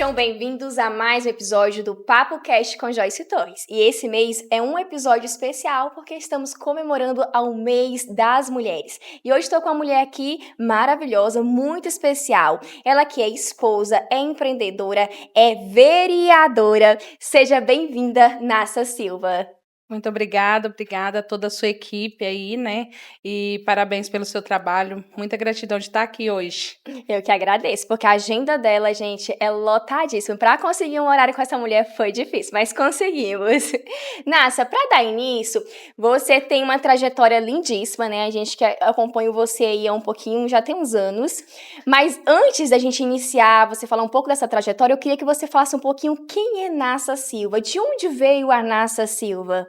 Sejam bem-vindos a mais um episódio do Papo Cast com Joyce Torres. E esse mês é um episódio especial porque estamos comemorando ao mês das mulheres. E hoje estou com uma mulher aqui maravilhosa, muito especial. Ela que é esposa, é empreendedora, é vereadora. Seja bem-vinda, Nassa Silva. Muito obrigada a toda a sua equipe aí, né? E parabéns pelo seu trabalho. Muita gratidão de estar aqui hoje. Eu que agradeço, porque a agenda dela, gente, é lotadíssima. Para conseguir um horário com essa mulher foi difícil, mas conseguimos. Nassa, para dar início, você tem uma trajetória lindíssima, né? A gente que acompanha você aí há um pouquinho, já tem uns anos. Mas antes da gente iniciar, você falar um pouco dessa trajetória, eu queria que você falasse um pouquinho quem é Nassa Silva, de onde veio a Nassa Silva?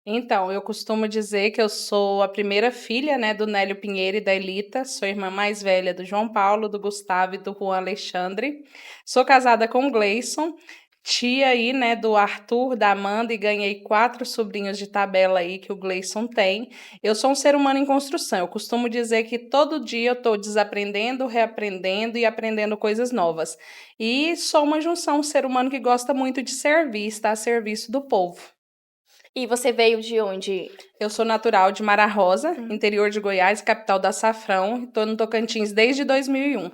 Então, eu costumo dizer que eu sou a primeira filha, né, do Nélio Pinheiro e da Elita, sou irmã mais velha do João Paulo, do Gustavo e do Juan Alexandre. Sou casada com o Gleison, tia aí, né, do Arthur, da Amanda, e ganhei 4 sobrinhos de tabela aí que o Gleison tem. Eu sou um ser humano em construção. Eu costumo dizer que todo dia eu estou desaprendendo, reaprendendo e aprendendo coisas novas. E sou uma junção, um ser humano que gosta muito de servir, está a serviço do povo. E você veio de onde? Eu sou natural de Mara Rosa, interior de Goiás, capital do açafrão. Estou no Tocantins desde 2001.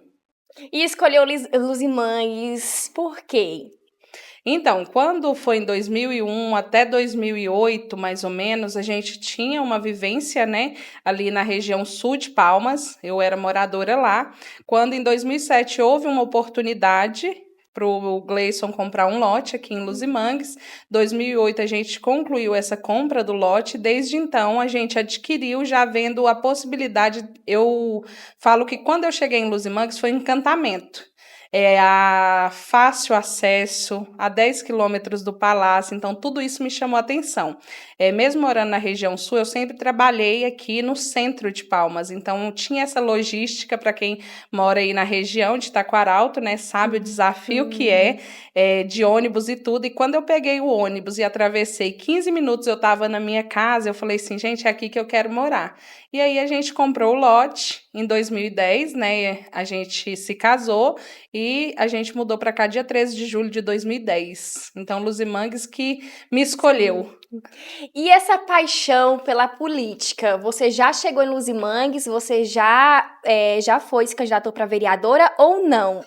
E escolheu Luzimangues por quê? Então, quando foi em 2001 até 2008, mais ou menos, a gente tinha uma vivência, né, ali na região sul de Palmas. Eu era moradora lá. Quando em 2007 houve uma oportunidade para o Gleison comprar um lote aqui em Luzimangues. 2008 a gente concluiu essa compra do lote. Desde então a gente adquiriu, já vendo a possibilidade. Eu falo que quando eu cheguei em Luzimangues foi um encantamento. A fácil acesso a 10 quilômetros do palácio, então tudo isso me chamou a atenção. Mesmo morando na região sul, eu sempre trabalhei aqui no centro de Palmas, então tinha essa logística para quem mora aí na região de Taquaralto, né, sabe o desafio que é de ônibus e tudo. E quando eu peguei o ônibus e atravessei 15 minutos, eu estava na minha casa, eu falei assim, gente, é aqui que eu quero morar. E aí a gente comprou o lote em 2010, né, a gente se casou e a gente mudou para cá dia 13 de julho de 2010. Então, Luzimangues que me escolheu. E essa paixão pela política, você já chegou em Luzimangues? Você já foi, se candidatou para vereadora ou não?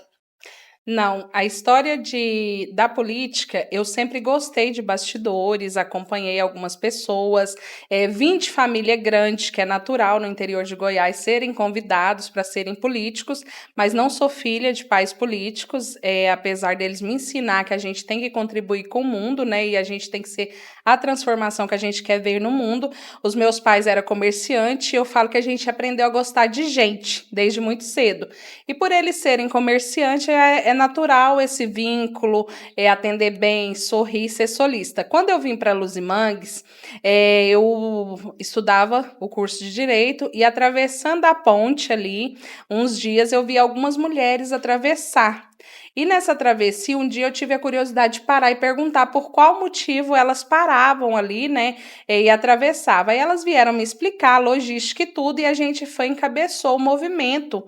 Não, a história da política, eu sempre gostei de bastidores, acompanhei algumas pessoas, vim de família grande, que é natural no interior de Goiás serem convidados para serem políticos, mas não sou filha de pais políticos, apesar deles me ensinar que a gente tem que contribuir com o mundo, né, e a gente tem que ser a transformação que a gente quer ver no mundo. Os meus pais eram comerciantes e eu falo que a gente aprendeu a gostar de gente desde muito cedo. E por eles serem comerciantes, é natural esse vínculo, atender bem, sorrir, ser solista. Quando eu vim para Luzimangues, eu estudava o curso de Direito e atravessando a ponte ali, uns dias eu vi algumas mulheres atravessar. E nessa travessia, um dia eu tive a curiosidade de parar e perguntar por qual motivo elas paravam ali, né, e atravessavam. Aí elas vieram me explicar a logística e tudo, e a gente encabeçou o movimento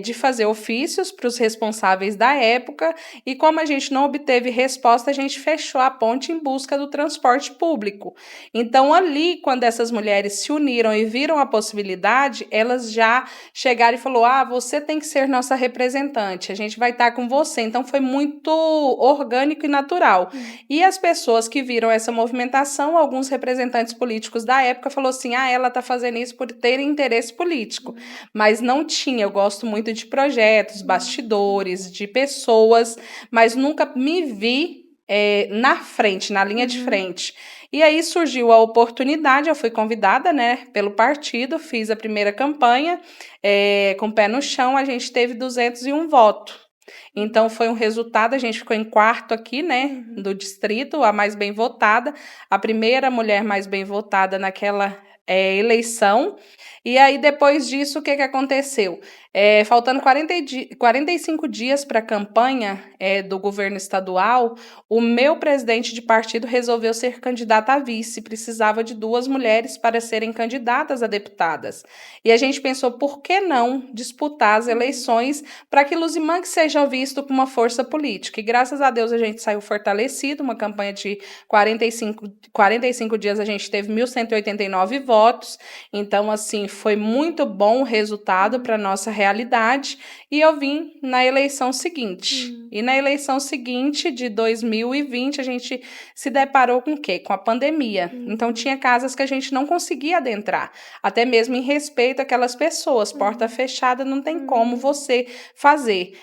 de fazer ofícios para os responsáveis da época, e como a gente não obteve resposta, a gente fechou a ponte em busca do transporte público. Então, ali, quando essas mulheres se uniram e viram a possibilidade, elas já chegaram e falaram, você tem que ser nossa representante, a gente vai estar com você. Então, foi muito orgânico e natural. E as pessoas que viram essa movimentação, alguns representantes políticos da época falaram assim, ela está fazendo isso por ter interesse político, mas não tinha. Eu gosto muito de projetos, bastidores, de pessoas, mas nunca me vi na frente, na linha de frente. E aí surgiu a oportunidade, eu fui convidada, né, pelo partido, fiz a primeira campanha, com o pé no chão, a gente teve 201 votos. Então, foi um resultado, a gente ficou em quarto aqui, né, do distrito, a mais bem votada, a primeira mulher mais bem votada naquela eleição. E aí, depois disso, o que aconteceu? Faltando 45 dias para a campanha do governo estadual, o meu presidente de partido resolveu ser candidato a vice. Precisava de 2 mulheres para serem candidatas a deputadas. E a gente pensou, por que não disputar as eleições para que Luzimangue seja visto com uma força política? E graças a Deus a gente saiu fortalecido, uma campanha de 45 dias a gente teve 1.189 votos. Então, assim, foi muito bom o resultado para a nossa realidade, e eu vim na eleição seguinte. E na eleição seguinte, de 2020, a gente se deparou com o quê? Com a pandemia. Então, tinha casas que a gente não conseguia adentrar, até mesmo em respeito àquelas pessoas. Porta fechada, não tem como você fazer,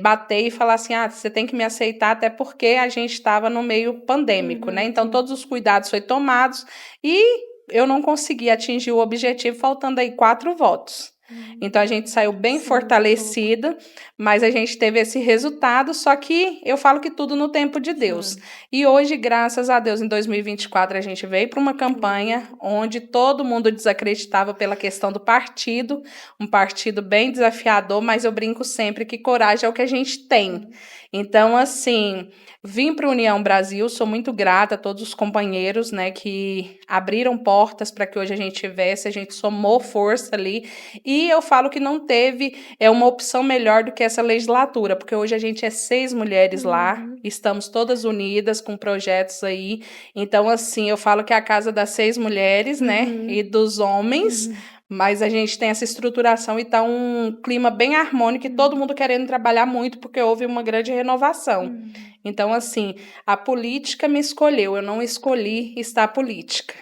bater e falar assim, você tem que me aceitar, até porque a gente estava no meio pandêmico, né? Então, todos os cuidados foram tomados e eu não consegui atingir o objetivo, faltando aí 4 votos. Então, a gente saiu bem fortalecida, mas a gente teve esse resultado, só que eu falo que tudo no tempo de Deus. E hoje, graças a Deus, em 2024, a gente veio para uma campanha onde todo mundo desacreditava pela questão do partido, um partido bem desafiador, mas eu brinco sempre que coragem é o que a gente tem. Então, assim, vim para a União Brasil, sou muito grata a todos os companheiros, né, que abriram portas para que hoje a gente tivesse, a gente somou força ali, e eu falo que não teve uma opção melhor do que essa legislatura, porque hoje a gente é 6 mulheres lá, estamos todas unidas com projetos aí. Então, assim, eu falo que é a casa das 6 mulheres, né, e dos homens, mas a gente tem essa estruturação e tá um clima bem harmônico e todo mundo querendo trabalhar muito, porque houve uma grande renovação. Então, assim, a política me escolheu, eu não escolhi estar política.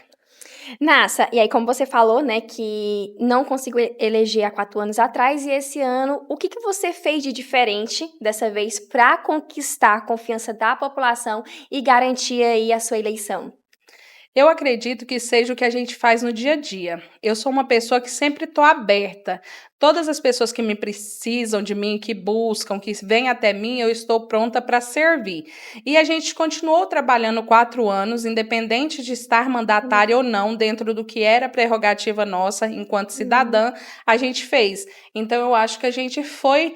Nassa, e aí como você falou, né, que não conseguiu eleger há 4 anos atrás, e esse ano, o que você fez de diferente dessa vez para conquistar a confiança da população e garantir aí a sua eleição? Eu acredito que seja o que a gente faz no dia a dia. Eu sou uma pessoa que sempre estou aberta. Todas as pessoas que me precisam de mim, que buscam, que vêm até mim, eu estou pronta para servir. E a gente continuou trabalhando 4 anos, independente de estar mandatária ou não, dentro do que era prerrogativa nossa enquanto cidadã, a gente fez. Então, eu acho que a gente foi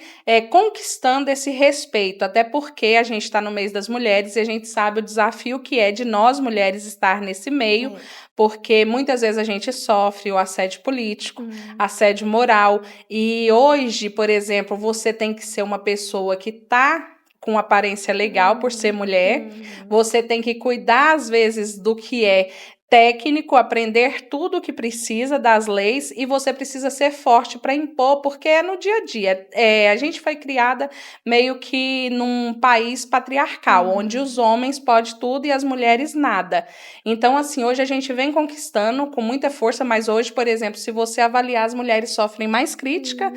conquistando esse respeito, até porque a gente está no mês das mulheres e a gente sabe o desafio que é de nós mulheres estar nesse meio, porque muitas vezes a gente sofre o assédio político, assédio moral, e hoje, por exemplo, você tem que ser uma pessoa que está com aparência legal por ser mulher, você tem que cuidar, às vezes, do que é técnico, aprender tudo o que precisa das leis, e você precisa ser forte para impor, porque é no dia a dia. A gente foi criada meio que num país patriarcal, onde os homens podem tudo e as mulheres nada. Então, assim, hoje a gente vem conquistando com muita força, mas hoje, por exemplo, se você avaliar, as mulheres sofrem mais crítica,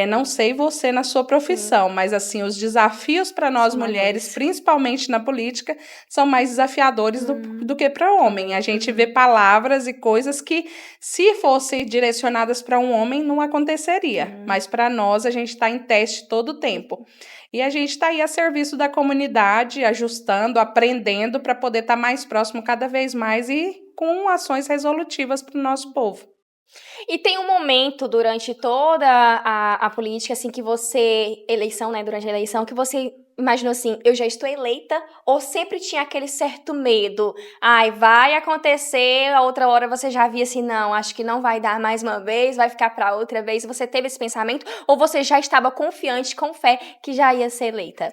não sei você na sua profissão, mas assim, os desafios para nós mulheres, principalmente na política, são mais desafiadores do que para o homem. A gente vê palavras e coisas que, se fossem direcionadas para um homem, não aconteceria. Mas para nós, a gente está em teste todo o tempo. E a gente está aí a serviço da comunidade, ajustando, aprendendo para poder estar mais próximo cada vez mais e com ações resolutivas para o nosso povo. E tem um momento durante toda a política, assim, que você, eleição, né, durante a eleição, que você imaginou assim, eu já estou eleita, ou sempre tinha aquele certo medo? Ai, vai acontecer, a outra hora você já via assim, não, acho que não vai dar mais uma vez, vai ficar para outra vez. Você teve esse pensamento, ou você já estava confiante, com fé, que já ia ser eleita?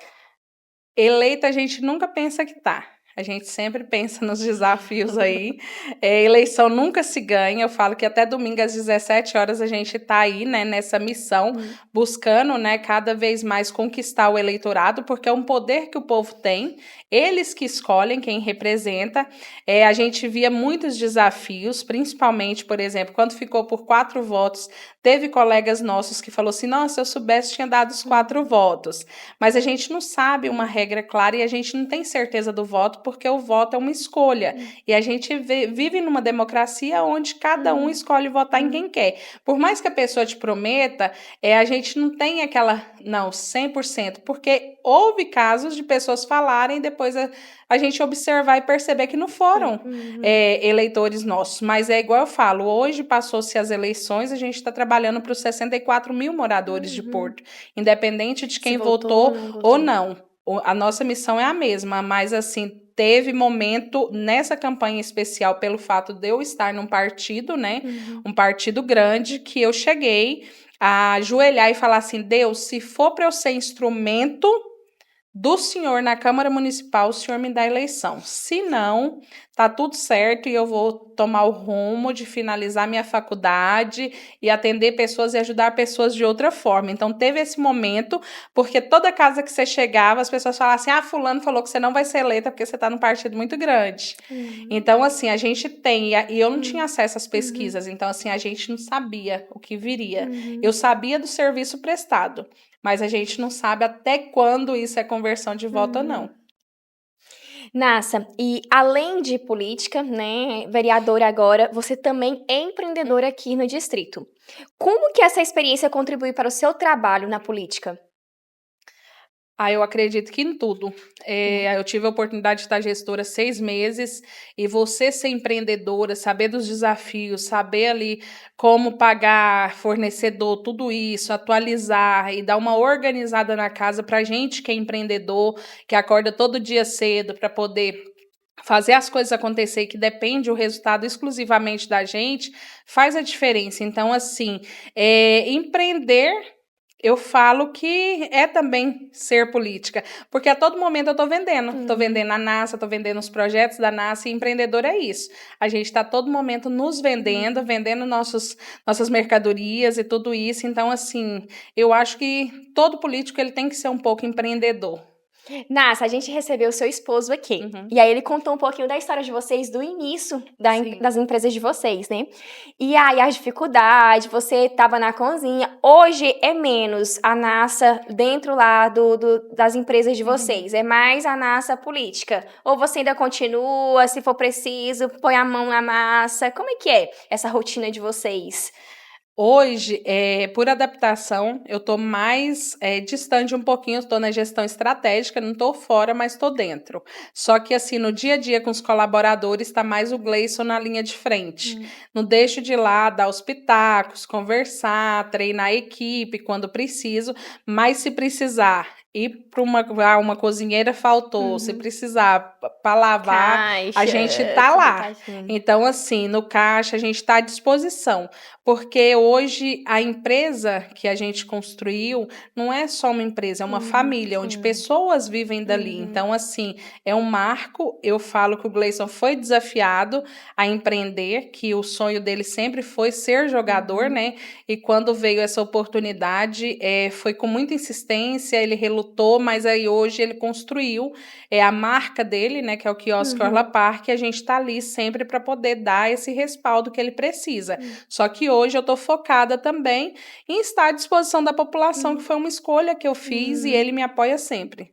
Eleita a gente nunca pensa que tá. A gente sempre pensa nos desafios aí. Eleição nunca se ganha. Eu falo que até domingo às 17 horas a gente está aí, né, nessa missão, buscando, né, cada vez mais conquistar o eleitorado, porque é um poder que o povo tem. Eles que escolhem quem representa. A gente via muitos desafios, principalmente, por exemplo, quando ficou por 4 votos, teve colegas nossos que falou assim, nossa, se eu soubesse, tinha dado os 4 votos. Mas a gente não sabe uma regra clara e a gente não tem certeza do voto, porque o voto é uma escolha. E a gente vive numa democracia onde cada um escolhe votar em quem quer. Por mais que a pessoa te prometa, a gente não tem aquela, não, 100%, porque houve casos de pessoas falarem e depois a gente observar e perceber que não foram eleitores nossos. Mas é igual eu falo, hoje passou-se as eleições, a gente está trabalhando para os 64 mil moradores de Porto, independente de quem votou ou não. A nossa missão é a mesma, mas assim, teve momento nessa campanha especial, pelo fato de eu estar num partido, né, um partido grande, que eu cheguei a ajoelhar e falar assim, Deus, se for para eu ser instrumento do senhor na Câmara Municipal, o senhor me dá a eleição. Se não, tá tudo certo e eu vou tomar o rumo de finalizar minha faculdade e atender pessoas e ajudar pessoas de outra forma. Então, teve esse momento, porque toda casa que você chegava, as pessoas falavam assim, fulano falou que você não vai ser eleita porque você tá num partido muito grande. Então, assim, a gente tem, e eu não tinha acesso às pesquisas, então, assim, a gente não sabia o que viria. Eu sabia do serviço prestado, mas a gente não sabe até quando isso é conversão de voto ou não. Nassa, e além de política, né, vereadora agora, você também é empreendedora aqui no distrito. Como que essa experiência contribui para o seu trabalho na política? Eu acredito que em tudo. Eu tive a oportunidade de estar gestora 6 meses e você ser empreendedora, saber dos desafios, saber ali como pagar fornecedor, tudo isso, atualizar e dar uma organizada na casa para gente que é empreendedor, que acorda todo dia cedo para poder fazer as coisas acontecer, que depende o resultado exclusivamente da gente, faz a diferença. Então, assim, empreender, eu falo que é também ser política, porque a todo momento eu estou vendendo. Estou vendendo a NASA, estou vendendo os projetos da NASA, e empreendedor é isso. A gente está a todo momento nos vendendo, vendendo nossas mercadorias e tudo isso. Então, assim, eu acho que todo político ele tem que ser um pouco empreendedor. Nassa, a gente recebeu o seu esposo aqui. E aí ele contou um pouquinho da história de vocês, do início das empresas de vocês, né? E aí as dificuldades, você estava na cozinha. Hoje é menos a Nassa dentro lá das empresas de vocês. É mais a Nassa política. Ou você ainda continua, se for preciso, põe a mão na massa. Como é que é essa rotina de vocês? Hoje, por adaptação, eu estou mais distante um pouquinho, estou na gestão estratégica, não estou fora, mas estou dentro. Só que, assim, no dia a dia com os colaboradores, está mais o Gleison na linha de frente. Não deixo de ir lá, dar os pitacos, conversar, treinar a equipe quando preciso, mas se precisar ir para uma cozinheira faltou, se precisar para lavar, Caixa, a gente tá lá. caixinha. Então, assim, no caixa a gente está à disposição, porque hoje a empresa que a gente construiu não é só uma empresa, é uma família, onde pessoas vivem dali. Então, assim, é um marco. Eu falo que o Gleison foi desafiado a empreender, que o sonho dele sempre foi ser jogador, né? E quando veio essa oportunidade, foi com muita insistência, ele relutou, mas aí hoje ele construiu a marca dele, né? Que é o Quiosque Orla Park, e a gente está ali sempre para poder dar esse respaldo que ele precisa. Só que hoje eu estou focada também em estar à disposição da população, que foi uma escolha que eu fiz e ele me apoia sempre.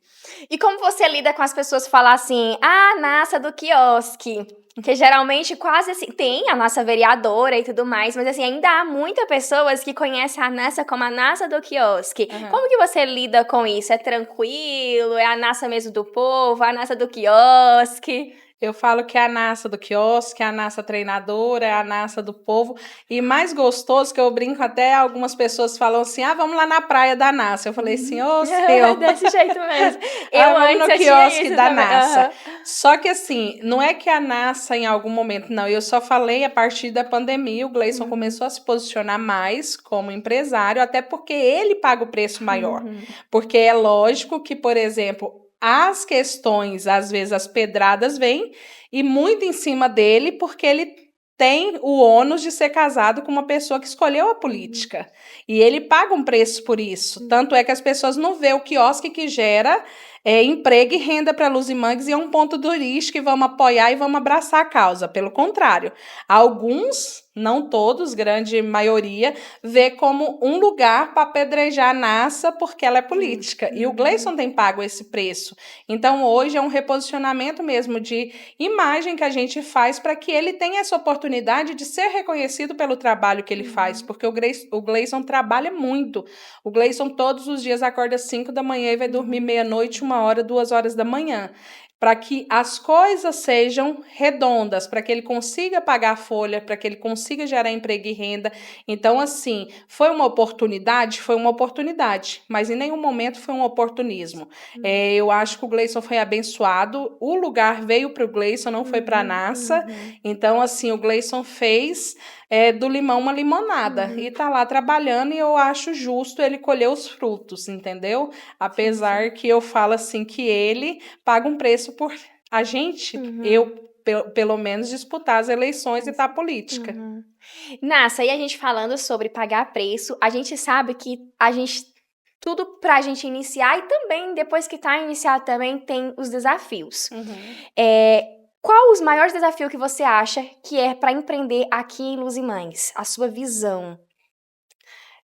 E como você lida com as pessoas que falam assim, Nassa do quiosque? Que geralmente quase assim, tem a nossa vereadora e tudo mais, mas assim, ainda há muitas pessoas que conhecem a Nassa como a Nassa do quiosque. Como que você lida com isso? É tranquilo? É a Nassa mesmo do povo? A Nassa do quiosque? Eu falo que é a Nassa do quiosque, é a Nassa treinadora, é a Nassa do povo. E mais gostoso, que eu brinco até, algumas pessoas falam assim, vamos lá na praia da Nassa. Eu falei assim, ô seu. Desse jeito mesmo. Vamos no quiosque da também. Nassa. Só que assim, não é que a Nassa em algum momento, não. Eu só falei a partir da pandemia, o Gleison começou a se posicionar mais como empresário, até porque ele paga o preço maior. Porque é lógico que, por exemplo, as questões, às vezes as pedradas vêm e muito em cima dele, porque ele tem o ônus de ser casado com uma pessoa que escolheu a política. E ele paga um preço por isso. Tanto é que as pessoas não vê o quiosque que gera emprego e renda para Luzimangues e é um ponto turístico e vamos apoiar e vamos abraçar a causa. Pelo contrário, alguns, não todos, grande maioria, vê como um lugar para apedrejar a NASA porque ela é política. E o Gleison tem pago esse preço. Então, hoje é um reposicionamento mesmo de imagem que a gente faz para que ele tenha essa oportunidade de ser reconhecido pelo trabalho que ele faz, porque o Gleison trabalha muito. O Gleison todos os dias acorda às 5 da manhã e vai dormir meia-noite, 1 hora, 2 horas da manhã, para que as coisas sejam redondas, para que ele consiga pagar a folha, para que ele consiga gerar emprego e renda. Então, assim, foi uma oportunidade? Foi uma oportunidade, mas em nenhum momento foi um oportunismo. Eu acho que o Gleison foi abençoado, o lugar veio para o Gleison, não foi para a NASA. Então, assim, o Gleison fez do limão uma limonada e tá lá trabalhando e eu acho justo ele colher os frutos, entendeu? Apesar que eu falo assim que ele paga um preço por a gente, pelo menos, disputar as eleições e tá política. Nossa, e a gente falando sobre pagar preço, a gente sabe que tudo pra gente iniciar e também, depois que tá iniciado também, tem os desafios. Qual os maiores desafios que você acha que é para empreender aqui em Luzimangues? A sua visão.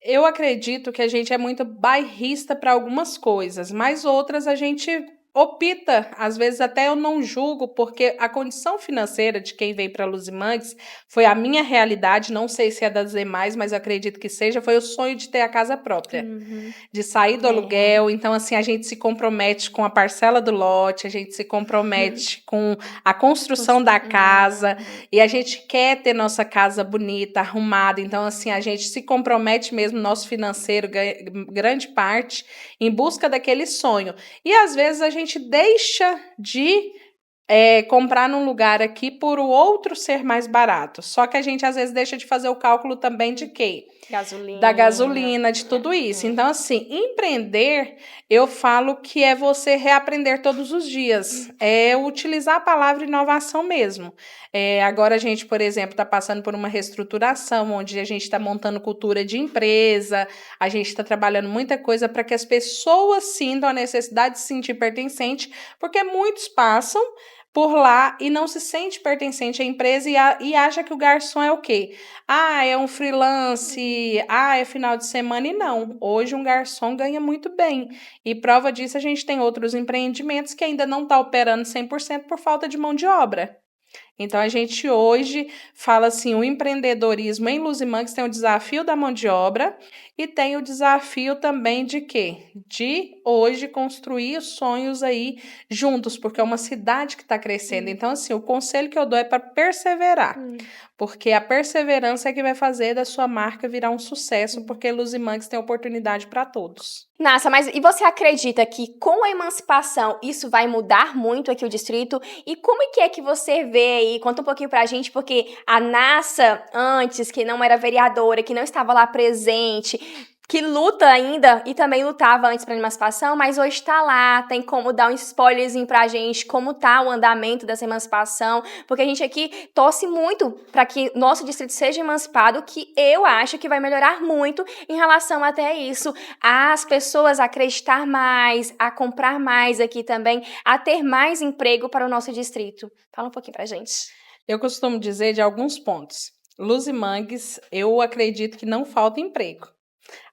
Eu acredito que a gente é muito bairrista para algumas coisas, mas outras a gente opta, às vezes até eu não julgo, porque a condição financeira de quem veio para Luzimangues foi a minha realidade, não sei se é das demais, mas eu acredito que seja, foi o sonho de ter a casa própria, de sair do aluguel. Então, assim, a gente se compromete com a parcela do lote, a gente se compromete com a construção da casa, e a gente quer ter nossa casa bonita, arrumada. Então, assim, a gente se compromete mesmo, nosso financeiro, grande parte, em busca daquele sonho. E às vezes a gente deixa de comprar num lugar aqui por o outro ser mais barato. Só que a gente às vezes deixa de fazer o cálculo também de quê? Gasolina. Da gasolina, de tudo isso. Então, assim, empreender, eu falo que é você reaprender todos os dias. É utilizar a palavra inovação mesmo. Agora a gente, por exemplo, está passando por uma reestruturação, onde a gente está montando cultura de empresa, a gente está trabalhando muita coisa para que as pessoas sintam a necessidade de se sentir pertencente, porque muitos passam por lá e não se sente pertencente à empresa e acha que o garçom é o quê? É um freelance, é final de semana, e não. Hoje um garçom ganha muito bem. E prova disso, a gente tem outros empreendimentos que ainda não está operando 100% por falta de mão de obra. Então, a gente hoje fala assim, o empreendedorismo em Luzimangues tem o desafio da mão de obra e tem o desafio também de quê? De hoje construir os sonhos aí juntos, porque é uma cidade que está crescendo. Então, assim, o conselho que eu dou é para perseverar, porque a perseverança é que vai fazer da sua marca virar um sucesso, porque Luzimangues tem oportunidade para todos. Nossa, mas e você acredita que com a emancipação isso vai mudar muito aqui o distrito? E como é que você vê aí? Conta um pouquinho pra gente, porque a Nassa, antes, que não era vereadora, que não estava lá presente, que luta ainda e também lutava antes para a emancipação, mas hoje está lá, tem como dar um spoilerzinho pra gente, como tá o andamento dessa emancipação, porque a gente aqui torce muito para que nosso distrito seja emancipado, que eu acho que vai melhorar muito em relação até isso, as pessoas a acreditar mais, a comprar mais aqui também, a ter mais emprego para o nosso distrito. Fala um pouquinho pra gente. Eu costumo dizer de alguns pontos. Luzimangues, eu acredito que não falta emprego.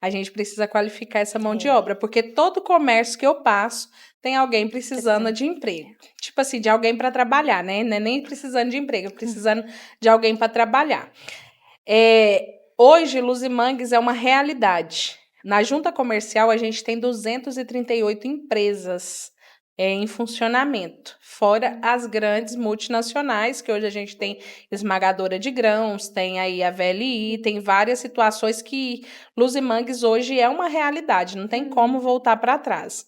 A gente precisa qualificar essa mão de obra, porque todo comércio que eu passo tem alguém precisando de emprego. Tipo assim, de alguém para trabalhar, né? Não é nem precisando de emprego, precisando de alguém para trabalhar. Hoje, Luzimangues é uma realidade. Na junta comercial, a gente tem 238 empresas em funcionamento, fora as grandes multinacionais, que hoje a gente tem esmagadora de grãos, tem aí a VLI, tem várias situações que Luzimangues hoje é uma realidade, não tem como voltar para trás.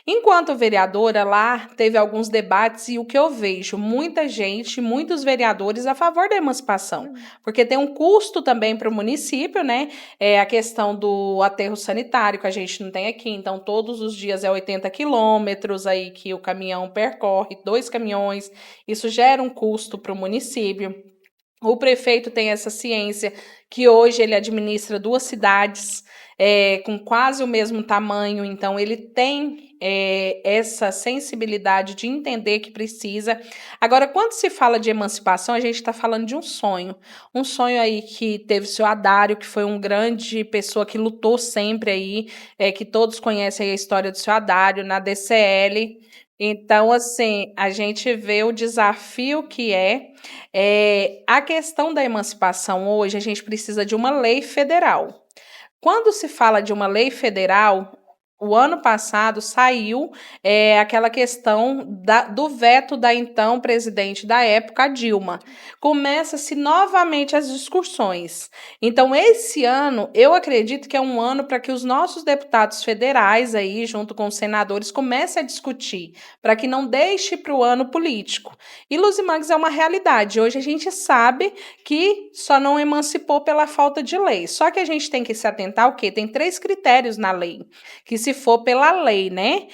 Enquanto vereadora lá, teve alguns debates e o que eu vejo, muita gente, muitos vereadores a favor da emancipação, porque tem um custo também para o município, né? A questão do aterro sanitário que a gente não tem aqui, então todos os dias é 80 quilômetros aí que o caminhão percorre, 2 caminhões, isso gera um custo para o município. O prefeito tem essa ciência que hoje ele administra 2 cidades, com quase o mesmo tamanho, então ele tem essa sensibilidade de entender que precisa. Agora, quando se fala de emancipação, a gente está falando de um sonho aí que teve seu Hadário, que foi um grande pessoa que lutou sempre aí, que todos conhecem a história do seu Hadário na DCL. Então, assim, a gente vê o desafio que a questão da emancipação hoje, a gente precisa de uma lei federal. Quando se fala de uma lei federal, o ano passado saiu aquela questão do veto da então presidente da época, Dilma. Começa-se novamente as discussões. Então, esse ano, eu acredito que é um ano para que os nossos deputados federais, aí, junto com os senadores, comecem a discutir, para que não deixe para o ano político. E Luzimangues é uma realidade. Hoje a gente sabe que só não emancipou pela falta de lei. Só que a gente tem que se atentar ao quê? Tem 3 critérios na lei, que se for pela lei, né?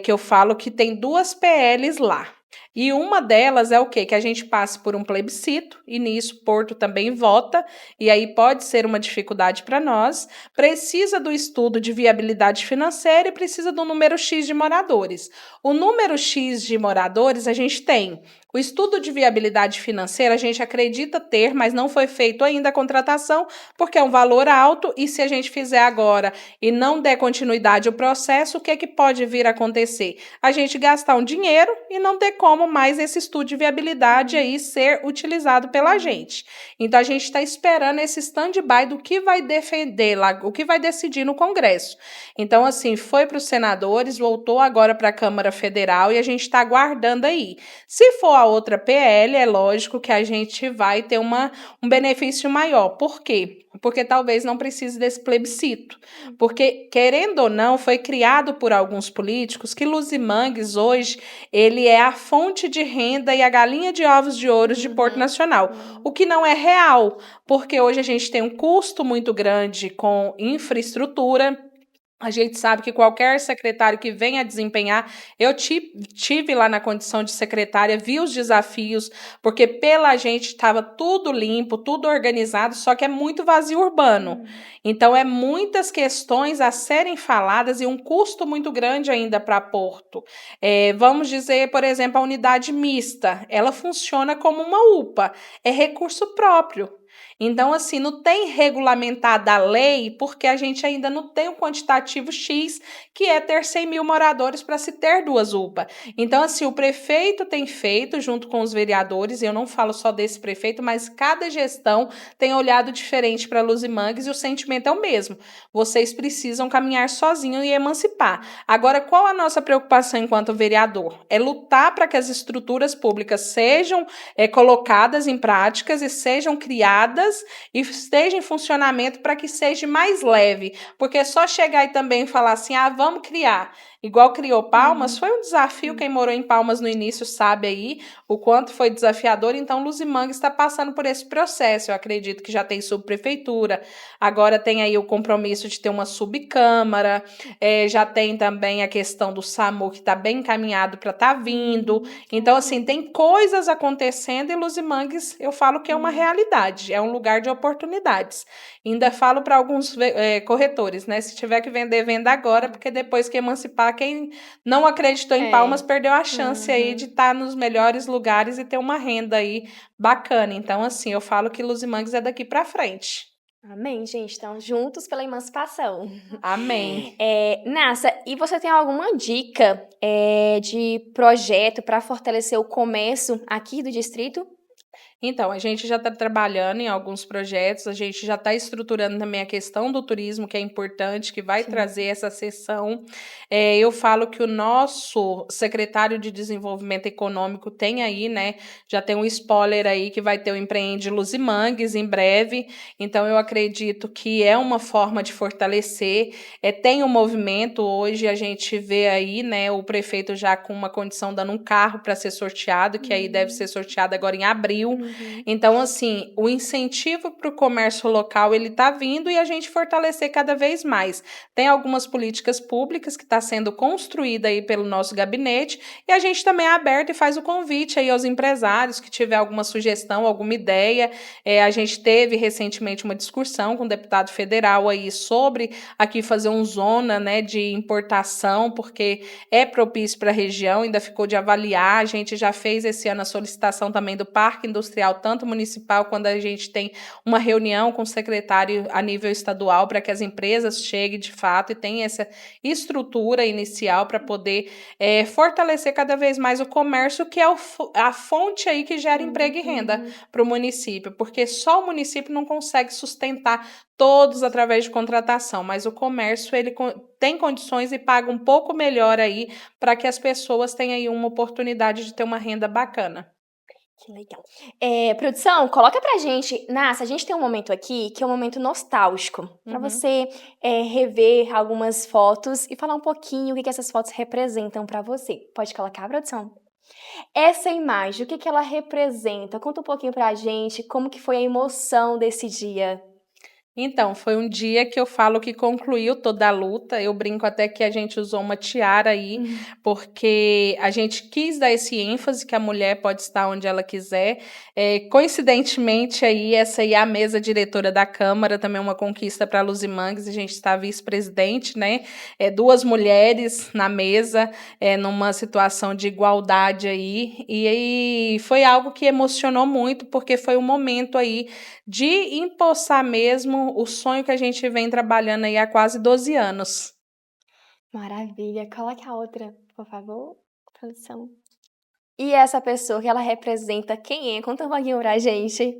Que eu falo que tem 2 PLs lá. E uma delas é o quê? Que a gente passe por um plebiscito, e nisso Porto também vota, e aí pode ser uma dificuldade para nós. Precisa do estudo de viabilidade financeira e precisa do número X de moradores. O número X de moradores a gente tem. O estudo de viabilidade financeira a gente acredita ter, mas não foi feito ainda a contratação, porque é um valor alto, e se a gente fizer agora e não der continuidade ao processo, o que pode vir a acontecer? A gente gastar um dinheiro e não ter como mais esse estudo de viabilidade aí ser utilizado pela gente. Então, a gente está esperando esse stand-by do que vai defender lá, o que vai decidir no Congresso. Então, assim, foi para os senadores, voltou agora para a Câmara Federal e a gente está aguardando aí. Se for a outra PL, é lógico que a gente vai ter um benefício maior. Por quê? Porque talvez não precise desse plebiscito. Porque, querendo ou não, foi criado por alguns políticos que Luzimangues hoje ele é a fonte de renda e a galinha de ovos de ouro de Porto Nacional. O que não é real, porque hoje a gente tem um custo muito grande com infraestrutura. A gente sabe que qualquer secretário que venha desempenhar, eu tive lá na condição de secretária, vi os desafios, porque pela gente estava tudo limpo, tudo organizado, só que é muito vazio urbano. Então, é muitas questões a serem faladas e um custo muito grande ainda para Porto. Vamos dizer, por exemplo, a unidade mista, ela funciona como uma UPA, é recurso próprio. Então, assim, não tem regulamentada a lei porque a gente ainda não tem um quantitativo X, que é ter 100 mil moradores para se ter 2 UPA. Então, assim, o prefeito tem feito junto com os vereadores, e eu não falo só desse prefeito, mas cada gestão tem olhado diferente para Luzimangues e o sentimento é o mesmo. Vocês precisam caminhar sozinhos e emancipar. Agora, qual a nossa preocupação enquanto vereador? É lutar para que as estruturas públicas sejam colocadas em práticas e sejam criadas e esteja em funcionamento para que seja mais leve, porque só chegar e também falar assim, vamos criar, igual criou Palmas, foi um desafio, quem morou em Palmas no início sabe aí o quanto foi desafiador, então Luzimangues está passando por esse processo, eu acredito que já tem subprefeitura, agora tem aí o compromisso de ter uma subcâmara, já tem também a questão do SAMU que está bem encaminhado para estar vindo, então assim, tem coisas acontecendo e Luzimangues, eu falo que é uma realidade, é um lugar de oportunidades. Ainda falo para alguns corretores, né? Se tiver que vender, venda agora, porque depois que emancipar, quem não acreditou em Palmas perdeu a chance aí de estar nos melhores lugares e ter uma renda aí bacana. Então, assim, eu falo que Luzimangues é daqui para frente. Amém, gente. Então, juntos pela emancipação. Amém. Nassa, e você tem alguma dica de projeto para fortalecer o comércio aqui do distrito? Então, a gente já está trabalhando em alguns projetos, a gente já está estruturando também a questão do turismo, que é importante, que vai trazer essa sessão. Eu falo que o nosso secretário de Desenvolvimento Econômico tem aí, né? Já tem um spoiler aí que vai ter o Empreende Luzimangues em breve. Então, eu acredito que é uma forma de fortalecer. Tem um movimento, hoje a gente vê aí, né? O prefeito já com uma condição dando um carro para ser sorteado, que aí deve ser sorteado agora em abril. Uhum. Então, assim, o incentivo para o comércio local ele está vindo e a gente fortalecer cada vez mais. Tem algumas políticas públicas que está sendo construída aí pelo nosso gabinete e a gente também é aberto e faz o convite aí aos empresários que tiver alguma sugestão, alguma ideia. A gente teve recentemente uma discussão com o deputado federal aí sobre aqui fazer um zona, né, de importação, porque é propício para a região, ainda ficou de avaliar. A gente já fez esse ano a solicitação também do Parque Industrial, tanto municipal, quando a gente tem uma reunião com o secretário a nível estadual, para que as empresas cheguem de fato e tenham essa estrutura inicial para poder fortalecer cada vez mais o comércio, que é a fonte aí que gera emprego e renda para o município, porque só o município não consegue sustentar todos através de contratação, mas o comércio ele tem condições e paga um pouco melhor aí para que as pessoas tenham aí uma oportunidade de ter uma renda bacana. Que legal. Produção, coloca pra gente. Nossa, a gente tem um momento aqui que é um momento nostálgico, para Uhum. você rever algumas fotos e falar um pouquinho o que que essas fotos representam para você. Pode colocar, produção? Essa imagem, o que que ela representa? Conta um pouquinho pra gente como que foi a emoção desse dia. Então, foi um dia que eu falo que concluiu toda a luta. Eu brinco até que a gente usou uma tiara aí, Uhum. porque a gente quis dar esse ênfase que a mulher pode estar onde ela quiser. Coincidentemente, aí, essa aí é a mesa diretora da Câmara, também uma conquista para Luzimangues, a gente está vice-presidente, né? Duas mulheres na mesa, numa situação de igualdade aí. E aí foi algo que emocionou muito, porque foi um momento aí de empossar mesmo o sonho que a gente vem trabalhando aí há quase 12 anos. Maravilha. Coloque a outra, por favor, produção. E essa pessoa que ela representa quem é? Conta um pouquinho pra gente.